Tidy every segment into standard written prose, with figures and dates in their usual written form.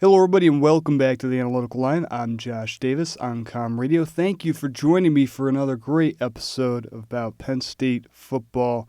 Hello, everybody, and welcome back to the Analytical Line. I'm Josh Davis on Com Radio. Thank you for joining me for another great episode about Penn State football.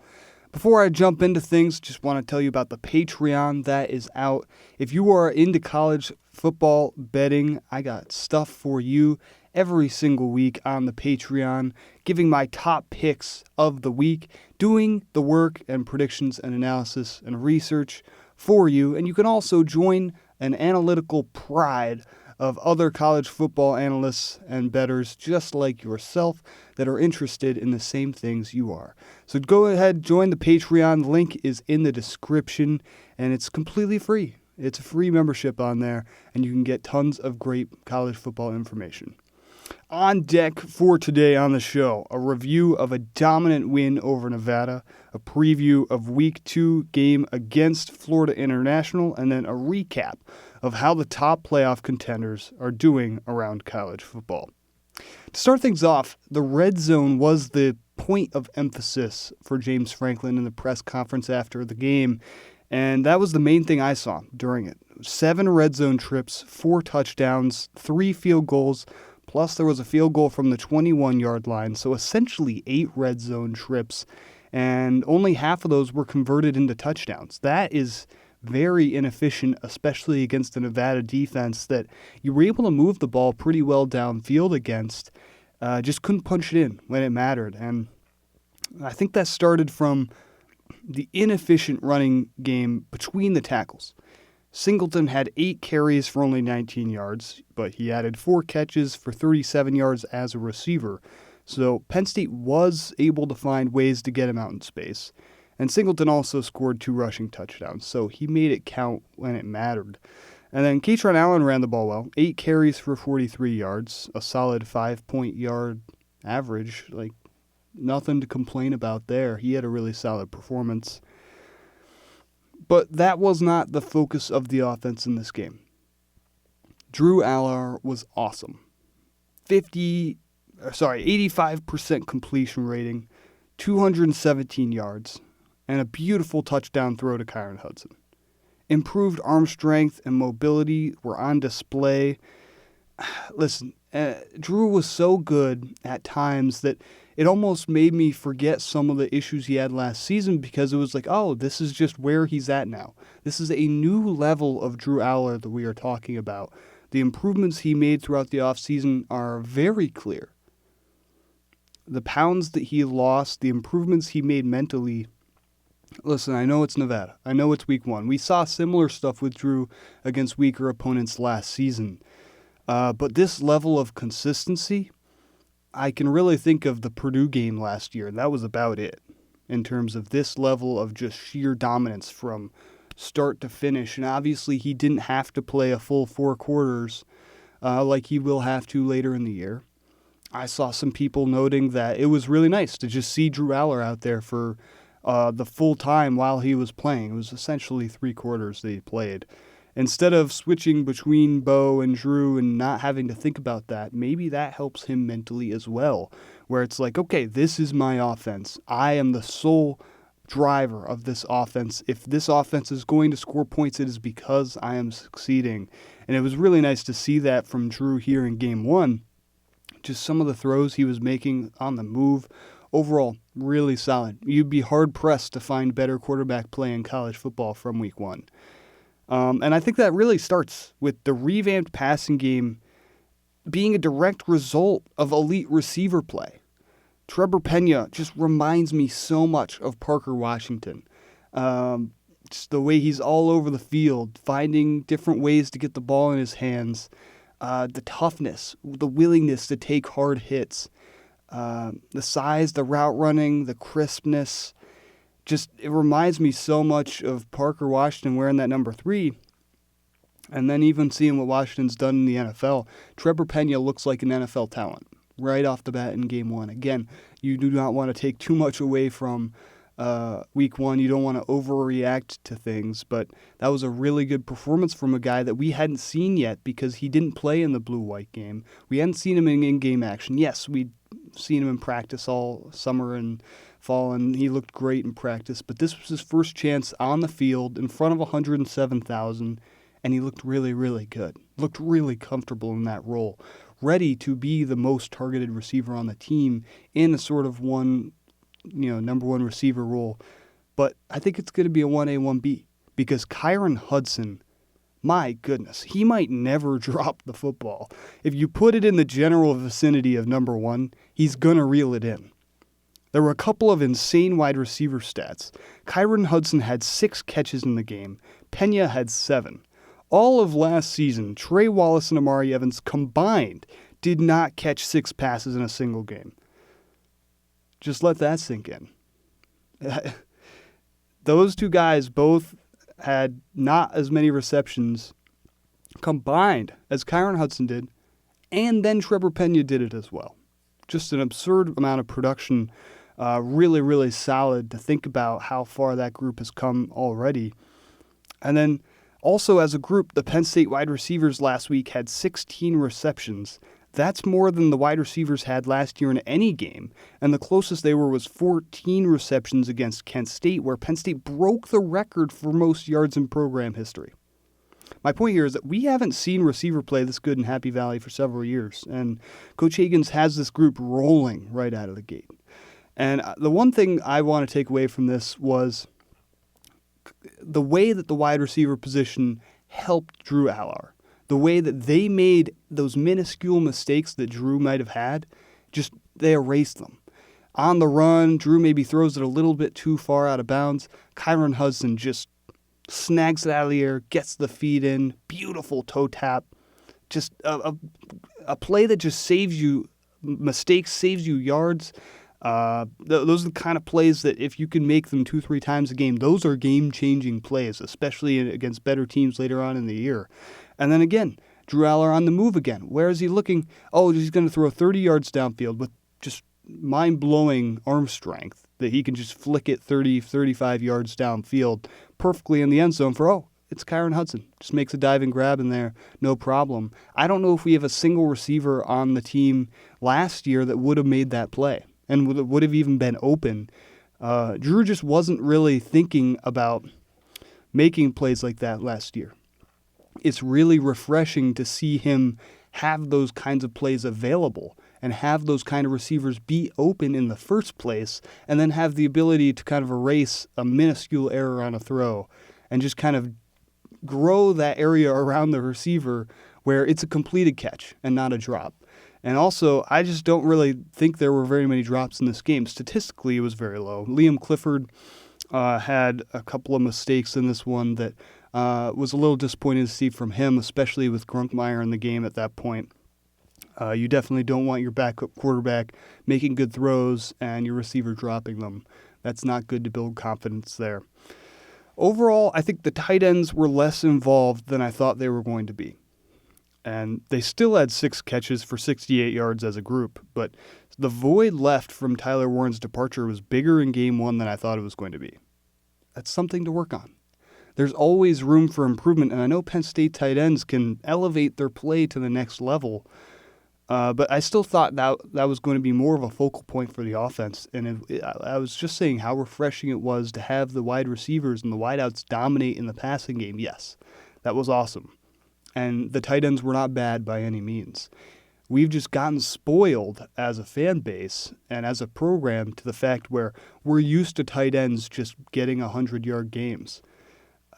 Before I jump into things, just want to tell you about the Patreon that is out. If you are into college football betting, I got stuff for you every single week on the Patreon, giving my top picks of the week, doing the work and predictions and analysis and research for you. And you can also join an analytical pride of other college football analysts and bettors just like yourself that are interested in the same things you are. So go ahead, join the Patreon. The link is in the description, and it's completely free. It's a free membership on there, and you can get tons of great college football information. On deck for today on the show, a review of a dominant win over Nevada, a preview of Week 2 game against Florida International, and then a recap of how the top playoff contenders are doing around college football. To start things off, the red zone was the point of emphasis for James Franklin in the press conference after the game, and that was the main thing I saw during it. 7 red zone trips, 4 touchdowns, 3 field goals, plus there was a field goal from the 21-yard line, so essentially 8 red zone trips, and only half of those were converted into touchdowns. That is very inefficient, especially against the Nevada defense that you were able to move the ball pretty well downfield against, just couldn't punch it in when it mattered. And I think that started from the inefficient running game between the tackles. Singleton had 8 carries for only 19 yards, but he added 4 catches for 37 yards as a receiver. So Penn State was able to find ways to get him out in space. And Singleton also scored 2 rushing touchdowns, so he made it count when it mattered. And then Allar ran the ball well, 8 carries for 43 yards, a solid 5-point-yard average. Like, nothing to complain about there. He had a really solid performance. But that was not the focus of the offense in this game. Drew Allar was awesome. 85% completion rating, 217 yards, and a beautiful touchdown throw to Kyron Hudson. Improved arm strength and mobility were on display. Listen, Drew was so good at times that it almost made me forget some of the issues he had last season because it was like, oh, this is just where he's at now. This is a new level of Drew Allar that we are talking about. The improvements he made throughout the offseason are very clear. The pounds that he lost, the improvements he made mentally. Listen, I know it's Nevada. I know it's Week 1. We saw similar stuff with Drew against weaker opponents last season. But this level of consistency, I can really think of the Purdue game last year, and that was about it in terms of this level of just sheer dominance from start to finish. And obviously he didn't have to play a full 4 quarters like he will have to later in the year. I saw some people noting that it was really nice to just see Drew Allar out there for the full time while he was playing. It was essentially 3 quarters that he played. Instead of switching between Bo and Drew and not having to think about that, maybe that helps him mentally as well, where it's like, okay, this is my offense. I am the sole driver of this offense. If this offense is going to score points, it is because I am succeeding. And it was really nice to see that from Drew here in Game 1. Just some of the throws he was making on the move. Overall, really solid. You'd be hard-pressed to find better quarterback play in college football from Week 1. And I think that really starts with the revamped passing game being a direct result of elite receiver play. Trevor Pena just reminds me so much of Parker Washington. Just the way he's all over the field, finding different ways to get the ball in his hands, the toughness, the willingness to take hard hits, the size, the route running, the crispness. Just, it reminds me so much of Parker Washington wearing that number 3. And then even seeing what Washington's done in the NFL, Trevor Pena looks like an NFL talent right off the bat in Game 1. Again, you do not want to take too much away from Week 1. You don't want to overreact to things, but that was a really good performance from a guy that we hadn't seen yet because he didn't play in the blue-white game. We hadn't seen him in in-game action. Yes, we'd seen him in practice all summer and fall, and he looked great in practice, but this was his first chance on the field in front of 107,000, and he looked really, really good. Looked really comfortable in that role, ready to be the most targeted receiver on the team in a sort of number one receiver role. But I think it's going to be a 1A, 1B because Kyron Hudson, my goodness, he might never drop the football. If you put it in the general vicinity of number one, he's going to reel it in. There were a couple of insane wide receiver stats. Kyron Hudson had 6 catches in the game. Pena had 7. All of last season, Trey Wallace and Amare Evans combined did not catch 6 passes in a single game. Just let that sink in. Those two guys both had not as many receptions combined as Kyron Hudson did, and then Trevor Pena did it as well. Just an absurd amount of production. Really, really solid to think about how far that group has come already. And then also as a group, the Penn State wide receivers last week had 16 receptions. That's more than the wide receivers had last year in any game. And the closest they were was 14 receptions against Kent State, where Penn State broke the record for most yards in program history. My point here is that we haven't seen receiver play this good in Happy Valley for several years. And Coach Hagans has this group rolling right out of the gate. And the one thing I want to take away from this was the way that the wide receiver position helped Drew Allar. The way that they made those minuscule mistakes that Drew might have had, just they erased them. On the run, Drew maybe throws it a little bit too far out of bounds. Kyron Hudson just snags it out of the air, gets the feet in, beautiful toe tap. Just a play that just saves you mistakes, saves you yards. Those are the kind of plays that if you can make them 2-3 times a game, those are game-changing plays, especially against better teams later on in the year. And then again, Drew Allar on the move again. Where is he looking? Oh, he's going to throw 30 yards downfield with just mind-blowing arm strength that he can just flick it 30, 35 yards downfield perfectly in the end zone for, it's Kyron Hudson. Just makes a dive and grab in there, no problem. I don't know if we have a single receiver on the team last year that would have made that play and would have even been open. Drew just wasn't really thinking about making plays like that last year. It's really refreshing to see him have those kinds of plays available and have those kind of receivers be open in the first place and then have the ability to kind of erase a minuscule error on a throw and just kind of grow that area around the receiver where it's a completed catch and not a drop. And also, I just don't really think there were very many drops in this game. Statistically, it was very low. Liam Clifford had a couple of mistakes in this one that was a little disappointing to see from him, especially with Grunkmeyer in the game at that point. You definitely don't want your backup quarterback making good throws and your receiver dropping them. That's not good to build confidence there. Overall, I think the tight ends were less involved than I thought they were going to be. And they still had 6 catches for 68 yards as a group, but the void left from Tyler Warren's departure was bigger in game 1 than I thought it was going to be. That's something to work on. There's always room for improvement, and I know Penn State tight ends can elevate their play to the next level, but I still thought that was going to be more of a focal point for the offense, and I was just saying how refreshing it was to have the wide receivers and the wideouts dominate in the passing game. Yes, that was awesome. And the tight ends were not bad by any means. We've just gotten spoiled as a fan base and as a program to the fact where we're used to tight ends just getting 100-yard games.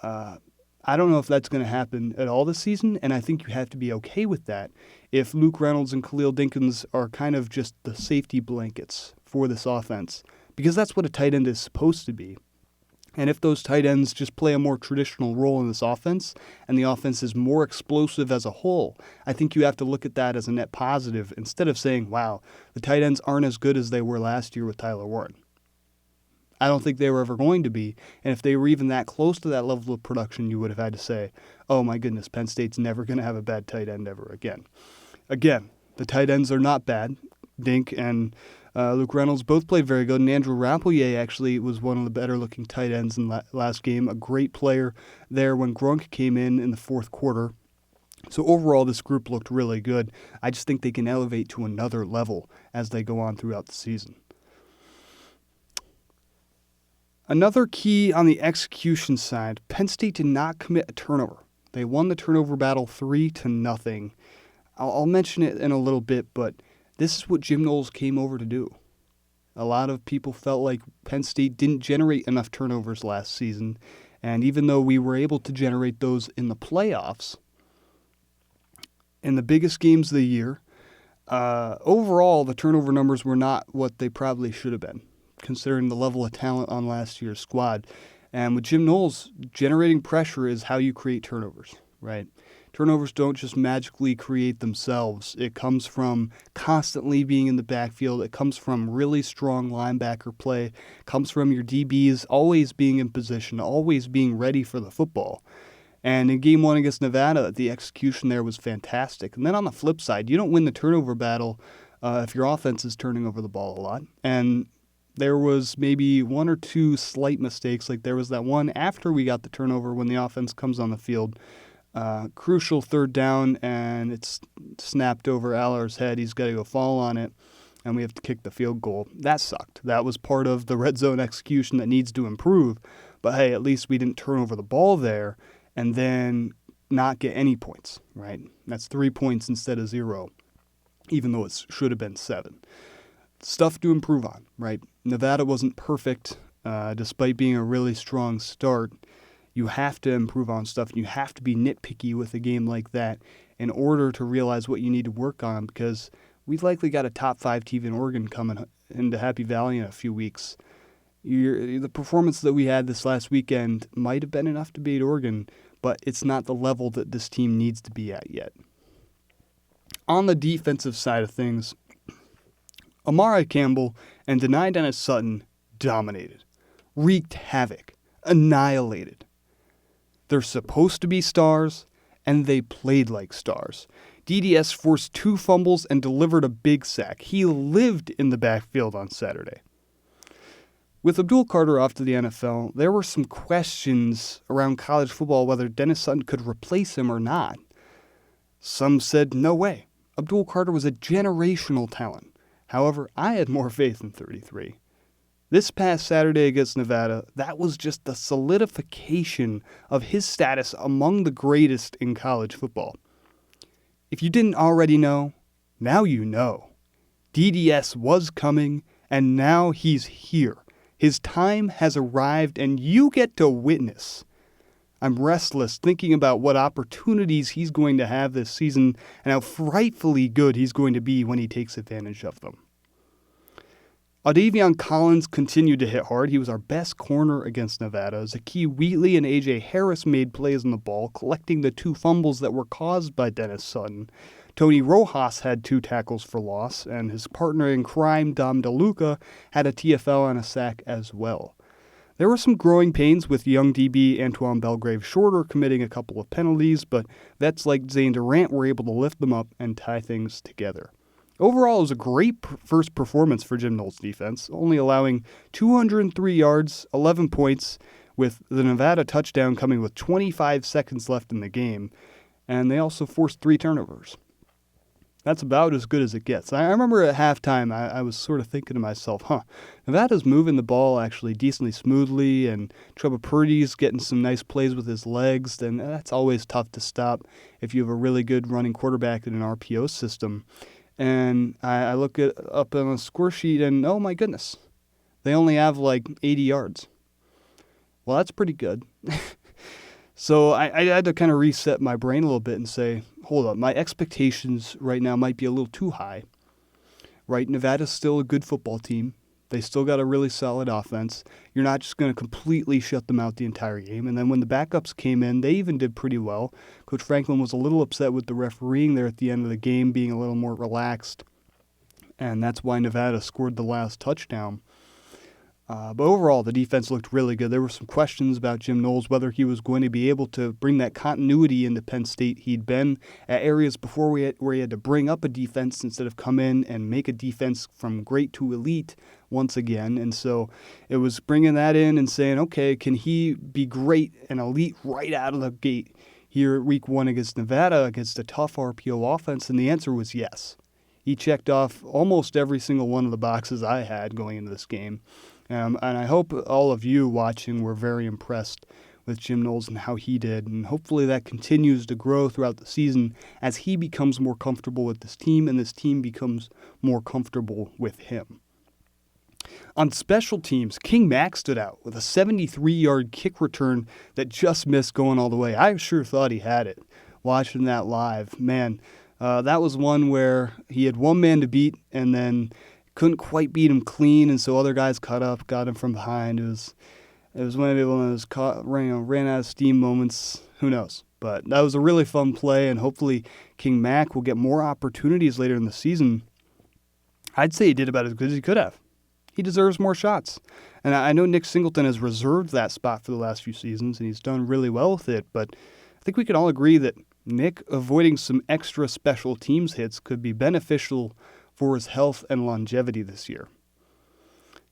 I don't know if that's going to happen at all this season, and I think you have to be okay with that if Luke Reynolds and Khalil Dinkins are kind of just the safety blankets for this offense, because that's what a tight end is supposed to be. And if those tight ends just play a more traditional role in this offense and the offense is more explosive as a whole, I think you have to look at that as a net positive instead of saying, wow, the tight ends aren't as good as they were last year with Tyler Warren. I don't think they were ever going to be. And if they were even that close to that level of production, you would have had to say, oh my goodness, Penn State's never going to have a bad tight end ever again. Again, the tight ends are not bad. Dink and Luke Reynolds both played very good, and Andrew Rappleyea actually was one of the better-looking tight ends in last game, a great player there when Grunk came in the fourth quarter. So overall, this group looked really good. I just think they can elevate to another level as they go on throughout the season. Another key on the execution side, Penn State did not commit a turnover. They won the turnover battle 3-0. I'll mention it in a little bit, but this is what Jim Knowles came over to do. A lot of people felt like Penn State didn't generate enough turnovers last season, and even though we were able to generate those in the playoffs, in the biggest games of the year, overall the turnover numbers were not what they probably should have been, considering the level of talent on last year's squad. And with Jim Knowles, generating pressure is how you create turnovers, right? Turnovers don't just magically create themselves. It comes from constantly being in the backfield. It comes from really strong linebacker play. It comes from your DBs always being in position, always being ready for the football. And in Game 1 against Nevada, the execution there was fantastic. And then on the flip side, you don't win the turnover battle if your offense is turning over the ball a lot. And there was maybe one or two slight mistakes. Like there was that one after we got the turnover when the offense comes on the field. Crucial third down, and it's snapped over Allar's head. He's got to go fall on it, and we have to kick the field goal. That sucked. That was part of the red zone execution that needs to improve. But hey, at least we didn't turn over the ball there and then not get any points, right? That's 3 points instead of 0, even though it should have been 7. Stuff to improve on, right? Nevada wasn't perfect, despite being a really strong start. You have to improve on stuff, and you have to be nitpicky with a game like that in order to realize what you need to work on, because we've likely got a top 5 team in Oregon coming into Happy Valley in a few weeks. The performance that we had this last weekend might have been enough to beat Oregon, but it's not the level that this team needs to be at yet. On the defensive side of things, Amare, Campbell, and Dennis-Sutton dominated, wreaked havoc, annihilated. They're supposed to be stars, and they played like stars. DDS forced 2 fumbles and delivered a big sack. He lived in the backfield on Saturday. With Abdul Carter off to the NFL, there were some questions around college football whether Dennis-Sutton could replace him or not. Some said, no way. Abdul Carter was a generational talent. However, I had more faith in 33. This past Saturday against Nevada, that was just the solidification of his status among the greatest in college football. If you didn't already know, now you know. DDS was coming, and now he's here. His time has arrived, and you get to witness. I'm restless thinking about what opportunities he's going to have this season and how frightfully good he's going to be when he takes advantage of them. Audavion Collins continued to hit hard. He was our best corner against Nevada. Zakee Wheatley and A.J. Harris made plays on the ball, collecting the 2 fumbles that were caused by Dennis-Sutton. Tony Rojas had 2 tackles for loss, and his partner in crime, Dom DeLuca, had a TFL and a sack as well. There were some growing pains with young DB Antoine Belgrave Shorter committing a couple of penalties, but vets like Zane Durant were able to lift them up and tie things together. Overall, it was a great first performance for Jim Knowles' defense, only allowing 203 yards, 11 points, with the Nevada touchdown coming with 25 seconds left in the game, and they also forced 3 turnovers. That's about as good as it gets. I remember at halftime, I was sort of thinking to myself, Nevada's moving the ball actually decently smoothly, and Trevor Purdy's getting some nice plays with his legs, and that's always tough to stop if you have a really good running quarterback in an RPO system. And I look up on a score sheet, and oh my goodness, they only have like 80 yards. Well, that's pretty good. So I had to kind of reset my brain a little bit and say, hold up, my expectations right now might be a little too high. Right, Nevada's still a good football team. They still got a really solid offense. You're not just going to completely shut them out the entire game. And then when the backups came in, they even did pretty well. Coach Franklin was a little upset with the refereeing there at the end of the game, being a little more relaxed. And that's why Nevada scored the last touchdown. But overall, the defense looked really good. There were some questions about Jim Knowles, whether he was going to be able to bring that continuity into Penn State. He'd been at areas before where he had to bring up a defense instead of come in and make a defense from great to elite once again. And so it was bringing that in and saying, okay, can he be great and elite right out of the gate here at week 1 against Nevada, against a tough RPO offense? And the answer was yes. He checked off almost every single one of the boxes I had going into this game. And I hope all of you watching were very impressed with Jim Knowles and how he did, and hopefully that continues to grow throughout the season as he becomes more comfortable with this team and this team becomes more comfortable with him. On special teams, King Mack stood out with a 73-yard kick return that just missed going all the way. I sure thought he had it watching that live. Man, that was one where he had one man to beat and then couldn't quite beat him clean, and so other guys caught up, got him from behind. It was one of those ran out of steam moments. Who knows? But that was a really fun play, and hopefully King Mack will get more opportunities later in the season. I'd say he did about as good as he could have. He deserves more shots. And I know Nick Singleton has reserved that spot for the last few seasons, and he's done really well with it, but I think we can all agree that Nick avoiding some extra special teams hits could be beneficial for his health and longevity this year.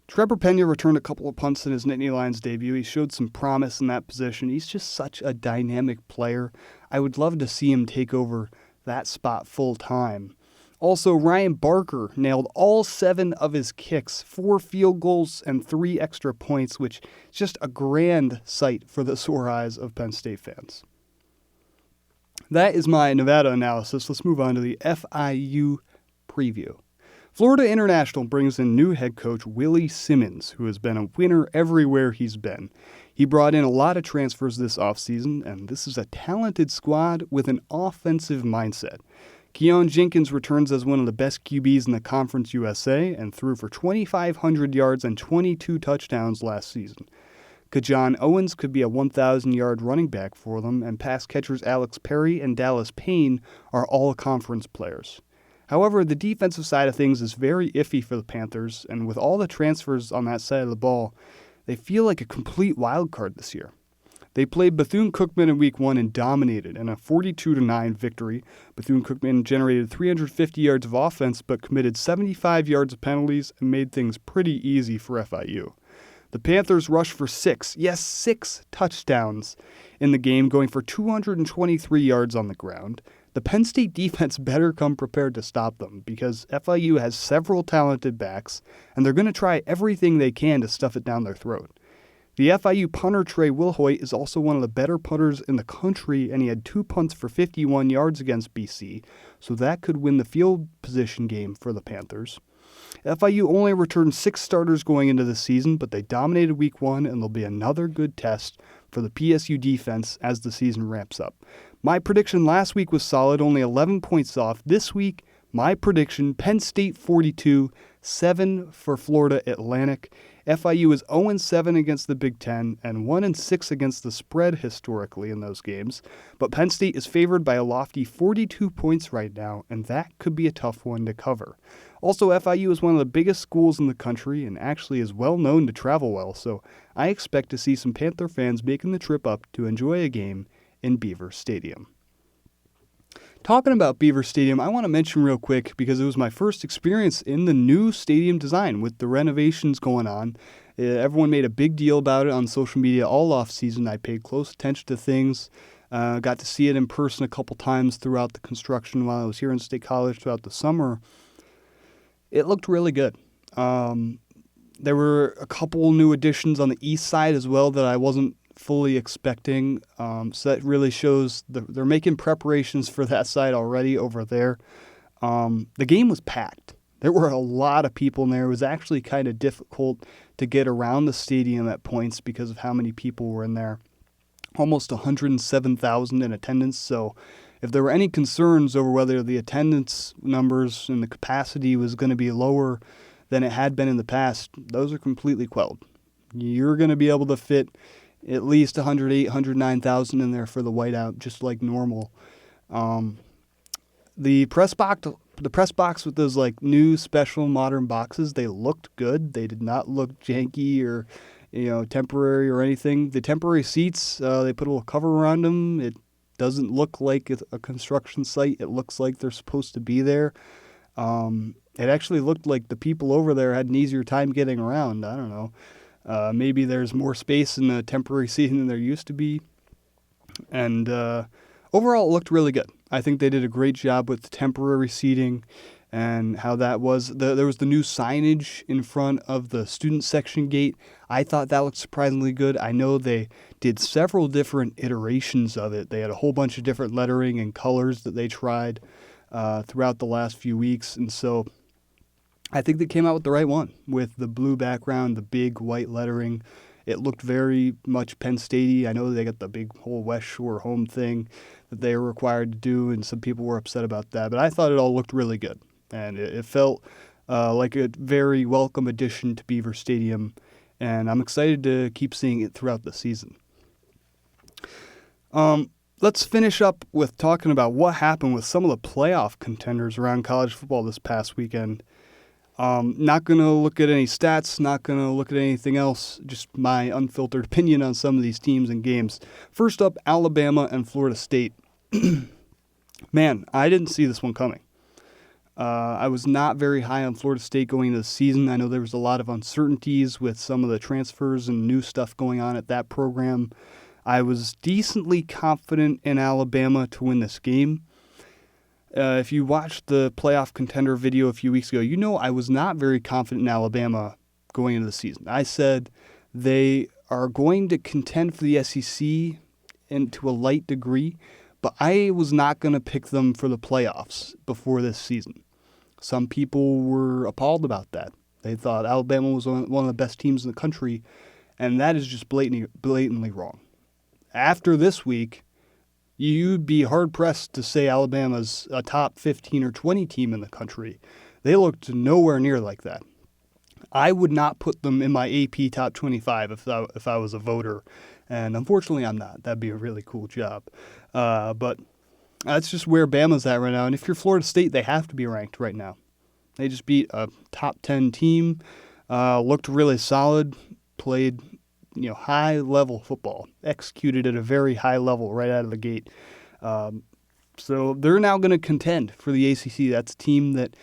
Trevor Pena returned a couple of punts in his Nittany Lions debut. He showed some promise in that position. He's just such a dynamic player. I would love to see him take over that spot full time. Also, Ryan Barker nailed all 7 of his kicks, 4 field goals and 3 extra points, which is just a grand sight for the sore eyes of Penn State fans. That is my Nevada analysis. Let's move on to the FIU preview. Florida International brings in new head coach Willie Simmons, who has been a winner everywhere he's been. He brought in a lot of transfers this offseason, and this is a talented squad with an offensive mindset. Keon Jenkins returns as one of the best QBs in the Conference USA and threw for 2,500 yards and 22 touchdowns last season. Kajon Owens could be a 1,000-yard running back for them, and pass catchers Alex Perry and Dallas Payne are all conference players. However, the defensive side of things is very iffy for the Panthers, and with all the transfers on that side of the ball, they feel like a complete wild card this year. They played Bethune-Cookman in Week 1 and dominated in a 42-9 victory. Bethune-Cookman generated 350 yards of offense but committed 75 yards of penalties and made things pretty easy for FIU. The Panthers rushed for 6 touchdowns in the game, going for 223 yards on the ground. The Penn State defense better come prepared to stop them because FIU has several talented backs, and they're going to try everything they can to stuff it down their throat. The FIU punter Trey Wilhoit is also one of the better punters in the country, and he had 2 punts for 51 yards against BC, so that could win the field position game for the Panthers. FIU only returned 6 starters going into the season, but they dominated Week 1, and there'll be another good test for the PSU defense as the season ramps up. My prediction last week was solid, only 11 points off. This week, my prediction, Penn State 42, 7 for Florida Atlantic. FIU is 0-7 against the Big Ten and 1-6 against the spread historically in those games, but Penn State is favored by a lofty 42 points right now, and that could be a tough one to cover. Also, FIU is one of the biggest schools in the country and actually is well known to travel well, so I expect to see some Panther fans making the trip up to enjoy a game in Beaver Stadium. Talking about Beaver Stadium, I want to mention real quick because it was my first experience in the new stadium design with the renovations going on. Everyone made a big deal about it on social media all off season. I paid close attention to things, got to see it in person a couple times throughout the construction while I was here in State College throughout the summer. It looked really good. There were a couple new additions on the east side as well that I wasn't fully expecting, so that really shows they're making preparations for that side already over there. The game was packed. There were a lot of people in there. It was actually kind of difficult to get around the stadium at points because of how many people were in there. Almost 107,000 in attendance, so if there were any concerns over whether the attendance numbers and the capacity was going to be lower than it had been in the past, those are completely quelled. You're going to be able to fit at least 108,000, 109,000 in there for the whiteout, just like normal. The press box with those like new special modern boxes, they looked good. They did not look janky or temporary or anything. The temporary seats, they put a little cover around them. It doesn't look like a construction site. It looks like they're supposed to be there. It actually looked like the people over there had an easier time getting around. I don't know. Maybe there's more space in the temporary seating than there used to be. And overall, it looked really good. I think they did a great job with the temporary seating and how that was. There was the new signage in front of the student section gate. I thought that looked surprisingly good. I know they did several different iterations of it. They had a whole bunch of different lettering and colors that they tried throughout the last few weeks. And so I think they came out with the right one with the blue background, the big white lettering. It looked very much Penn State-y. I know they got the big whole West Shore home thing that they were required to do, and some people were upset about that. But I thought it all looked really good, and it felt like a very welcome addition to Beaver Stadium, and I'm excited to keep seeing it throughout the season. Let's finish up with talking about what happened with some of the playoff contenders around college football this past weekend. Not going to look at any stats, not going to look at anything else, just my unfiltered opinion on some of these teams and games. First up, Alabama and Florida State. Man, I didn't see this one coming. I was not very high on Florida State going into the season. I know there was a lot of uncertainties with some of the transfers and new stuff going on at that program. I was decently confident in Alabama to win this game. If you watched the playoff contender video a few weeks ago, you know I was not very confident in Alabama going into the season. I said they are going to contend for the SEC and to a light degree, but I was not going to pick them for the playoffs before this season. Some people were appalled about that. They thought Alabama was one of the best teams in the country, and that is just blatantly wrong. After this week, you'd be hard-pressed to say Alabama's a top 15 or 20 team in the country. They looked nowhere near like that. I would not put them in my AP top 25 if I was a voter, and unfortunately I'm not. That'd be a really cool job. But that's just where Bama's at right now, and if you're Florida State, they have to be ranked right now. They just beat a top 10 team, looked really solid, played high-level football, executed at a very high level right out of the gate. So they're now going to contend for the ACC. That's a team that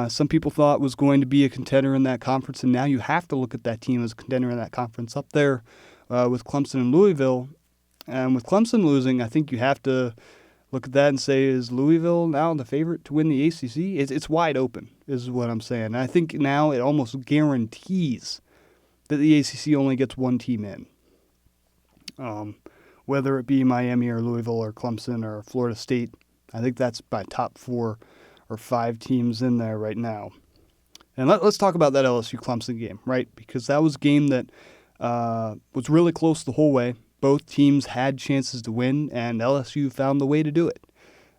some people thought was going to be a contender in that conference, and now you have to look at that team as a contender in that conference up there with Clemson and Louisville. And with Clemson losing, I think you have to look at that and say, is Louisville now the favorite to win the ACC? It's wide open, is what I'm saying. And I think now it almost guarantees that the ACC only gets one team in. Whether it be Miami or Louisville or Clemson or Florida State, I think that's my top 4 or 5 teams in there right now. And let's talk about that LSU-Clemson game, right? Because that was a game that was really close the whole way. Both teams had chances to win, and LSU found the way to do it.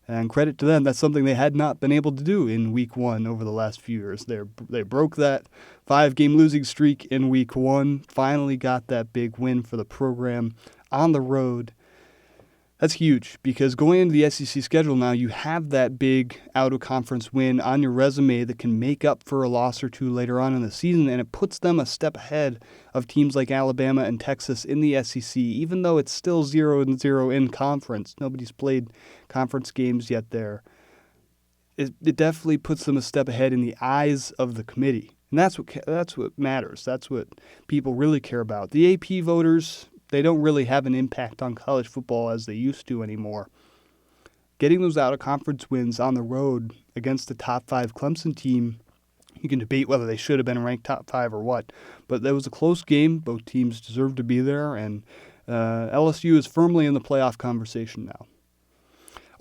And credit to them, that's something they had not been able to do in Week 1 over the last few years. They broke that 5-game losing streak in Week 1, finally got that big win for the program on the road. That's huge because going into the SEC schedule now, you have that big out-of-conference win on your resume that can make up for a loss or two later on in the season, and it puts them a step ahead of teams like Alabama and Texas in the SEC, even though it's still 0-0 in conference. Nobody's played conference games yet there. It definitely puts them a step ahead in the eyes of the committee, and that's what matters. That's what people really care about. The AP voters, they don't really have an impact on college football as they used to anymore. Getting those out-of-conference wins on the road against the top 5 Clemson team, you can debate whether they should have been ranked top 5 or what, but that was a close game. Both teams deserved to be there, and LSU is firmly in the playoff conversation now.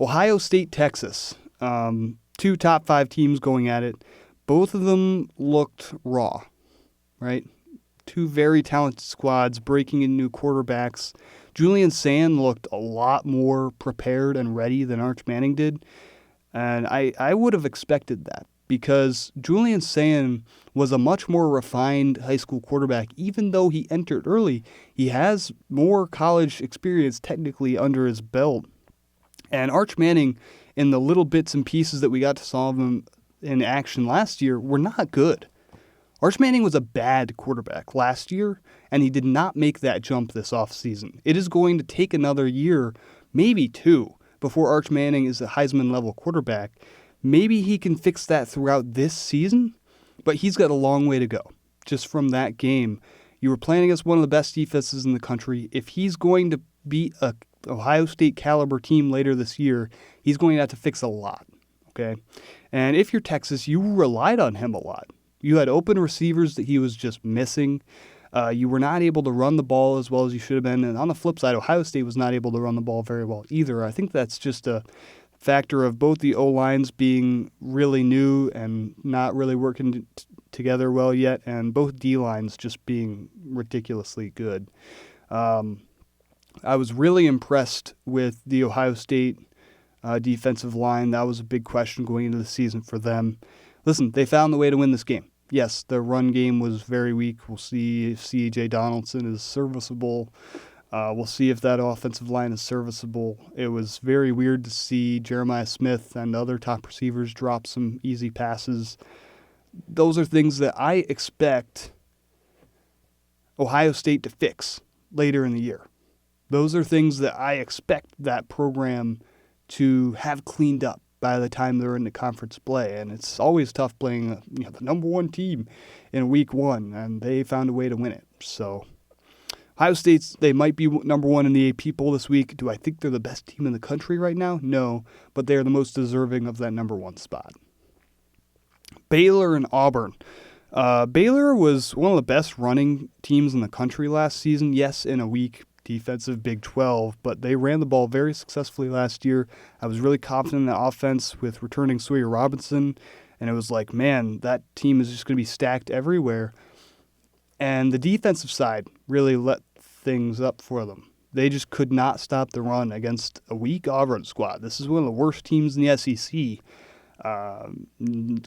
Ohio State, Texas, 2 top 5 teams going at it. Both of them looked raw, right? 2 very talented squads breaking in new quarterbacks. Julian Sand looked a lot more prepared and ready than Arch Manning did. And I would have expected that because Julian Sand was a much more refined high school quarterback. Even though he entered early, he has more college experience technically under his belt. And Arch Manning, in the little bits and pieces that we got to saw him in action last year, were not good. Arch Manning was a bad quarterback last year, and he did not make that jump this offseason. It is going to take another year, maybe 2, before Arch Manning is a Heisman-level quarterback. Maybe he can fix that throughout this season, but he's got a long way to go. Just from that game, you were playing against one of the best defenses in the country. If he's going to beat a Ohio State caliber team later this year, he's going to have to fix a lot, okay? And if you're Texas, you relied on him a lot. You had open receivers that he was just missing. You were not able to run the ball as well as you should have been. And on the flip side, Ohio State was not able to run the ball very well either. I think that's just a factor of both the O-lines being really new and not really working together well yet, and both D-lines just being ridiculously good. I was really impressed with the Ohio State defensive line. That was a big question going into the season for them. Listen, they found the way to win this game. Yes, the run game was very weak. We'll see if C.J. Donaldson is serviceable. We'll see if that offensive line is serviceable. It was very weird to see Jeremiah Smith and other top receivers drop some easy passes. Those are things that I expect Ohio State to fix later in the year. Those are things that I expect that program to have cleaned up by the time they're in the conference play. And it's always tough playing the number one team in week one, and they found a way to win it. So Ohio State, they might be number one in the AP poll this week. Do I think they're the best team in the country right now? No, but they're the most deserving of that number one spot. Baylor and Auburn. Baylor was one of the best running teams in the country last season. Yes, in a weak defensive Big 12, but they ran the ball very successfully last year. I was really confident in the offense with returning Sawyer Robinson, and it was like, man, that team is just going to be stacked everywhere. And the defensive side really let things up for them. They just could not stop the run against a weak Auburn squad. This is one of the worst teams in the SEC.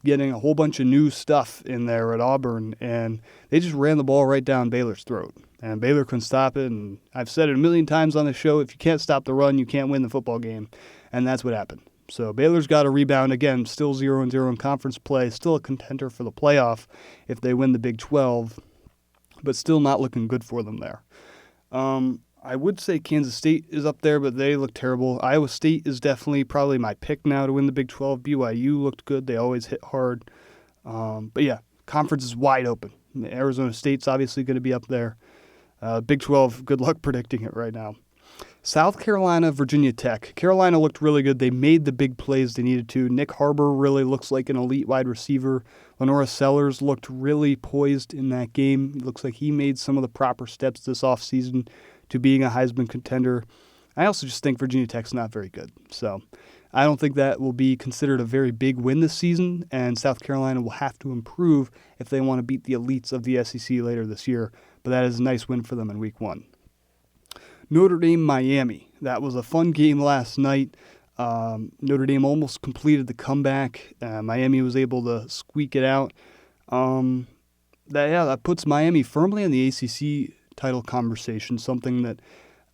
Getting a whole bunch of new stuff in there at Auburn, and they just ran the ball right down Baylor's throat. And Baylor couldn't stop it, and I've said it a million times on the show, if you can't stop the run, you can't win the football game, and that's what happened. So Baylor's got to rebound again, still 0-0 in conference play, still a contender for the playoff if they win the Big 12, but still not looking good for them there. I would say Kansas State is up there, but they look terrible. Iowa State is definitely probably my pick now to win the Big 12. BYU looked good. They always hit hard. But yeah, conference is wide open. Arizona State's obviously going to be up there. Big 12, good luck predicting it right now. South Carolina, Virginia Tech. Carolina looked really good. They made the big plays they needed to. Nick Harbor really looks like an elite wide receiver. Lenora Sellers looked really poised in that game. It looks like he made some of the proper steps this offseason to being a Heisman contender. I also just think Virginia Tech's not very good. So I don't think that will be considered a very big win this season, and South Carolina will have to improve if they want to beat the elites of the SEC later this year. But that is a nice win for them in week one. Notre Dame, Miami. That was a fun game last night. Notre Dame almost completed the comeback. Miami was able to squeak it out. That puts Miami firmly in the ACC title conversation, something that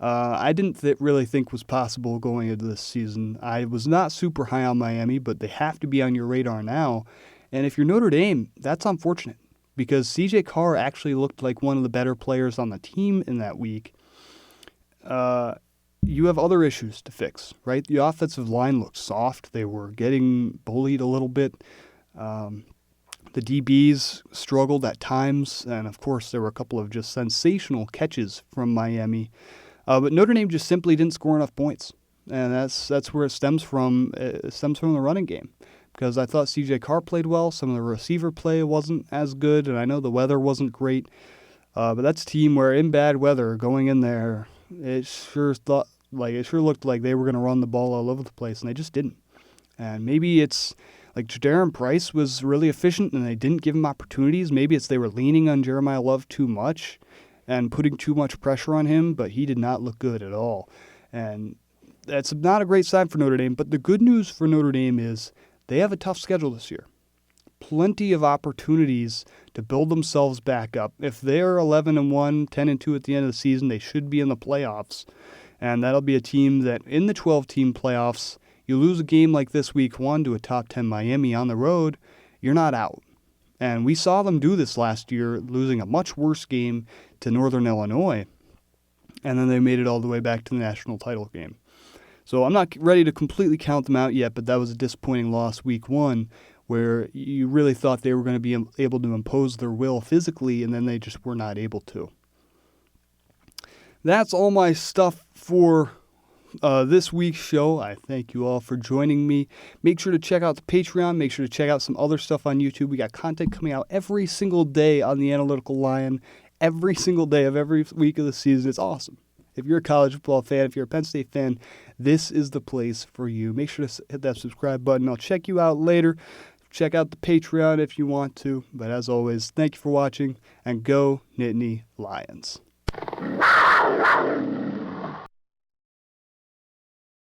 I didn't really think was possible going into this season. I was not super high on Miami, but they have to be on your radar now. And if you're Notre Dame, that's unfortunate because C.J. Carr actually looked like one of the better players on the team in that week. You have other issues to fix, right? The offensive line looked soft. They were getting bullied a little bit. The DBs struggled at times, and of course there were a couple of just sensational catches from Miami. But Notre Dame just simply didn't score enough points, and that's where it stems from. It stems from the running game, because I thought C.J. Carr played well. Some of the receiver play wasn't as good, and I know the weather wasn't great. But that's a team where in bad weather going in there, it sure looked like they were going to run the ball all over the place, and they just didn't. And maybe it's like Jadaron Price was really efficient and they didn't give him opportunities. Maybe it's they were leaning on Jeremiah Love too much and putting too much pressure on him, but he did not look good at all. And that's not a great sign for Notre Dame. But the good news for Notre Dame is they have a tough schedule this year. Plenty of opportunities to build themselves back up. If they're 11-1, 10-2 at the end of the season, they should be in the playoffs. And that'll be a team that in the 12-team playoffs, you lose a game like this week one to a top 10 Miami on the road, you're not out. And we saw them do this last year, losing a much worse game to Northern Illinois. And then they made it all the way back to the national title game. So I'm not ready to completely count them out yet, but that was a disappointing loss week one, where you really thought they were going to be able to impose their will physically, and then they just were not able to. That's all my stuff for this week's show. I thank you all for joining me. Make sure to check out the Patreon. Make sure to check out some other stuff on YouTube. We got content coming out every single day on the Analytical Lion, every single day of every week of the season. It's awesome. If you're a college football fan, if you're a Penn State fan, this is the place for you. Make sure to hit that subscribe button. I'll check you out later. Check out the Patreon if you want to. But as always, thank you for watching, and go Nittany Lions.